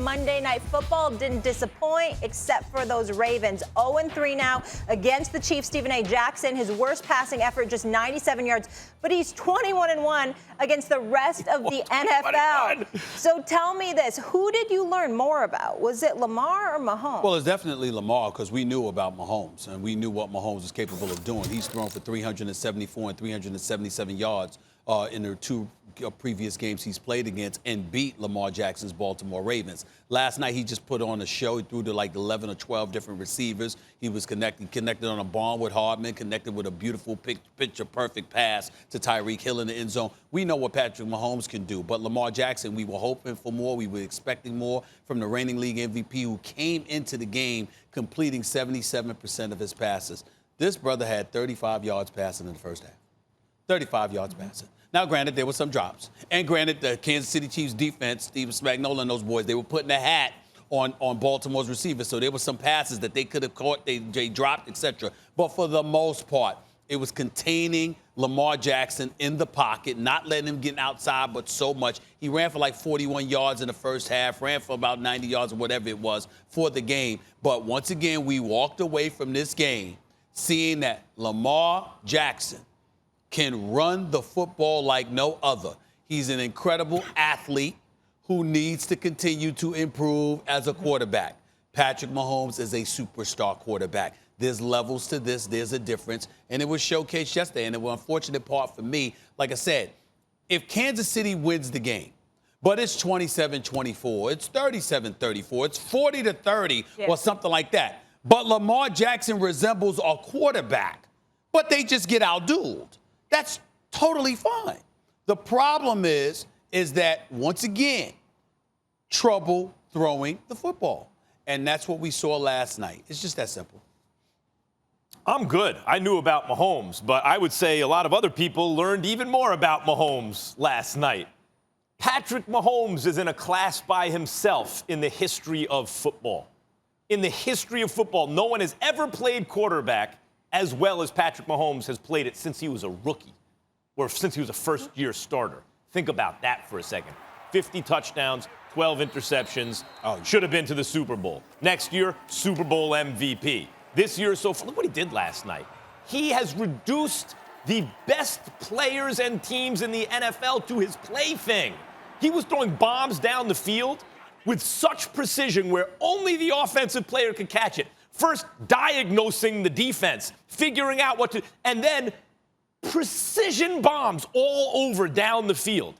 Monday Night Football didn't disappoint, except for those Ravens. 0-3 now against the Chiefs. Stephen A. Jackson, his worst passing effort, just 97 yards. But he's 21-1 against the rest of the NFL. So tell me this. Who did you learn more about? Was it Lamar or Mahomes? Well, it's definitely Lamar because we knew about Mahomes, and we knew what Mahomes was capable of doing. He's thrown for 374 and 377 yards in the two previous games he's played against and beat Lamar Jackson's Baltimore Ravens. Last night, he just put on a show. He threw to like 11 or 12 different receivers. He was connected on a bomb with Hardman, connected with a beautiful picture-perfect pass to Tyreek Hill in the end zone. We know what Patrick Mahomes can do, but Lamar Jackson, we were hoping for more. We were expecting more from the reigning league MVP who came into the game completing 77% of his passes. This brother had 35 yards passing in the first half. 35 yards passing. Now, granted, there were some drops. And granted, the Kansas City Chiefs defense, Steven Spagnuolo and those boys, they were putting a hat on Baltimore's receivers. So there were some passes that they could have caught, they dropped, etc. But for the most part, it was containing Lamar Jackson in the pocket, not letting him get outside, but so much. He ran for like 41 yards in the first half, ran for about 90 yards or whatever it was for the game. But once again, we walked away from this game seeing that Lamar Jackson can run the football like no other. He's an incredible athlete who needs to continue to improve as a quarterback. Patrick Mahomes is a superstar quarterback. There's levels to this. There's a difference. And it was showcased yesterday. And the unfortunate part for me, like I said, if Kansas City wins the game, but it's 27-24, it's 37-34, it's 40-30 or something like that. But Lamar Jackson resembles a quarterback, but they just get outdueled. That's totally fine. The problem is that, once again, trouble throwing the football. And that's what we saw last night. It's just that simple. I'm good. I knew about Mahomes, but I would say a lot of other people learned even more about Mahomes last night. Patrick Mahomes is in a class by himself in the history of football. In the history of football, no one has ever played quarterback as well as Patrick Mahomes has played it since he was a rookie or since he was a first-year starter. Think about that for a second. 50 touchdowns, 12 interceptions, should have been to the Super Bowl. Next year, Super Bowl MVP. This year, so look what he did last night. He has reduced the best players and teams in the NFL to his plaything. He was throwing bombs down the field with such precision where only the offensive player could catch it. First, diagnosing the defense, figuring out what to, and then precision bombs all over down the field.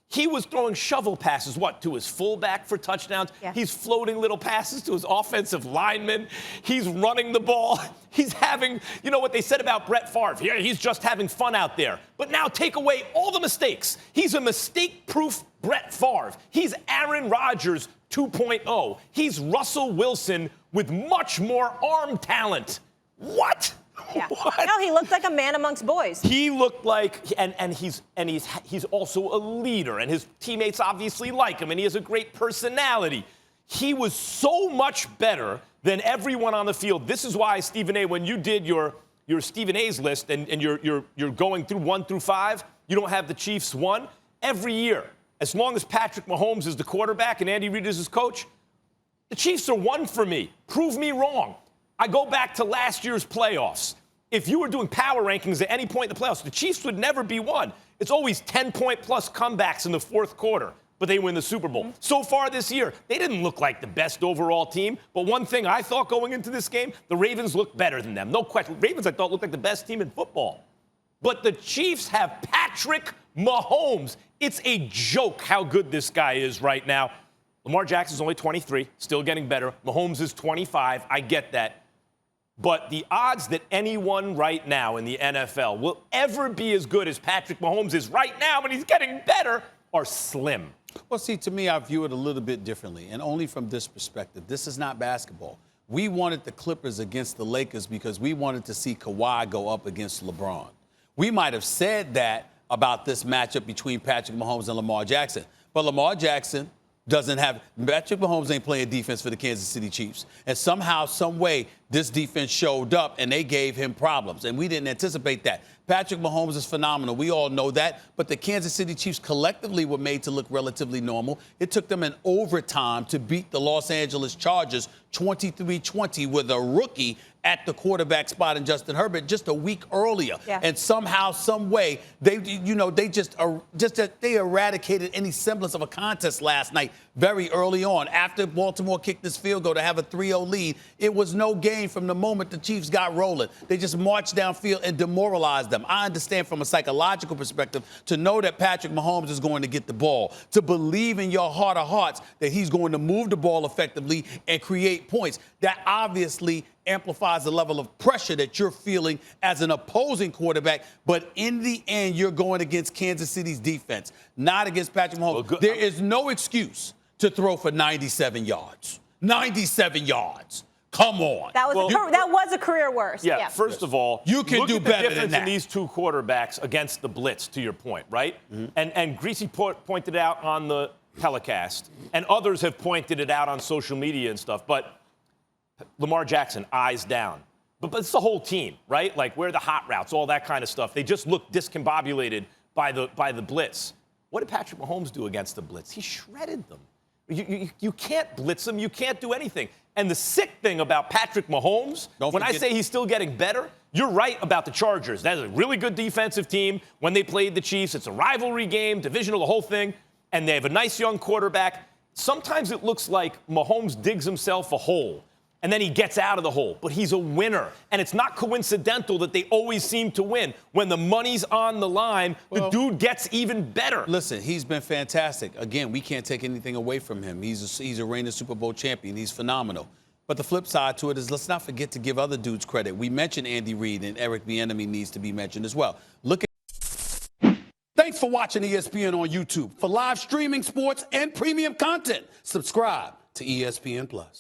He was throwing shovel passes, to his fullback for touchdowns. Yeah. He's floating little passes to his offensive linemen. He's running the ball. He's having, you know what they said about Brett Favre? Yeah, he's just having fun out there. But now take away all the mistakes. He's a mistake-proof Brett Favre. He's Aaron Rodgers 2.0. He's Russell Wilson with much more arm talent. What? Yeah. What? No, he looked like a man amongst boys. He looked like, and he's also a leader, and his teammates obviously like him, and he has a great personality. He was so much better than everyone on the field. This is why, Stephen A., when you did your Stephen A's list and you're going through 1 through 5, you don't have the Chiefs 1. Every year, as long as Patrick Mahomes is the quarterback and Andy Reid is his coach, the Chiefs are 1 for me. Prove me wrong. I go back to last year's playoffs. If you were doing power rankings at any point in the playoffs, the Chiefs would never be 1. It's always 10-point-plus comebacks in the fourth quarter, but they win the Super Bowl. So far this year, they didn't look like the best overall team, but one thing I thought going into this game, the Ravens looked better than them. No question. Ravens, I thought, looked like the best team in football. But the Chiefs have Patrick Mahomes. It's a joke how good this guy is right now. Lamar Jackson's only 23, still getting better. Mahomes is 25. I get that. But the odds that anyone right now in the NFL will ever be as good as Patrick Mahomes is right now, and he's getting better, are slim. Well, see, to me, I view it a little bit differently, and only from this perspective. This is not basketball. We wanted the Clippers against the Lakers because we wanted to see Kawhi go up against LeBron. We might have said that about this matchup between Patrick Mahomes and Lamar Jackson. But Lamar Jackson doesn't have Patrick Mahomes ain't playing defense for the Kansas City Chiefs. And somehow, some way, this defense showed up and they gave him problems. And we didn't anticipate that. Patrick Mahomes is phenomenal. We all know that. But the Kansas City Chiefs collectively were made to look relatively normal. It took them an overtime to beat the Los Angeles Chargers 23-20 with a rookie at the quarterback spot in Justin Herbert just a week earlier. Yeah. And somehow, some way, they eradicated any semblance of a contest last night very early on. After Baltimore kicked this field goal to have a 3-0 lead, it was no game from the moment the Chiefs got rolling. They just marched downfield and demoralized them. I understand from a psychological perspective to know that Patrick Mahomes is going to get the ball, to believe in your heart of hearts that he's going to move the ball effectively and create points. That obviously amplifies the level of pressure that you're feeling as an opposing quarterback. But in the end, you're going against Kansas City's defense, not against Patrick Mahomes. Well, there is no excuse to throw for 97 yards. 97 yards. Come on. That was a career worst. Yeah, first of all, you can do better than that. Look at the difference in these two quarterbacks against the blitz, to your point, right? Mm-hmm. And Greasy pointed out on the telecast, and others have pointed it out on social media and stuff, but Lamar Jackson, eyes down. But it's the whole team, right? Like, where are the hot routes, all that kind of stuff. They just look discombobulated by the blitz. What did Patrick Mahomes do against the blitz? He shredded them. You can't blitz them. You can't do anything. And the sick thing about Patrick Mahomes, when I say he's still getting better, you're right about the Chargers. That's a really good defensive team. When they played the Chiefs, it's a rivalry game, divisional, the whole thing. And they have a nice young quarterback. Sometimes it looks like Mahomes digs himself a hole, and then he gets out of the hole. But he's a winner. And it's not coincidental that they always seem to win. When the money's on the line, the dude gets even better. Listen, he's been fantastic. Again, we can't take anything away from him. He's a reigning Super Bowl champion. He's phenomenal. But the flip side to it is, let's not forget to give other dudes credit. We mentioned Andy Reid, and Eric Bieniemy needs to be mentioned as well. Thanks for watching ESPN on YouTube. For live streaming, sports, and premium content, subscribe to ESPN+.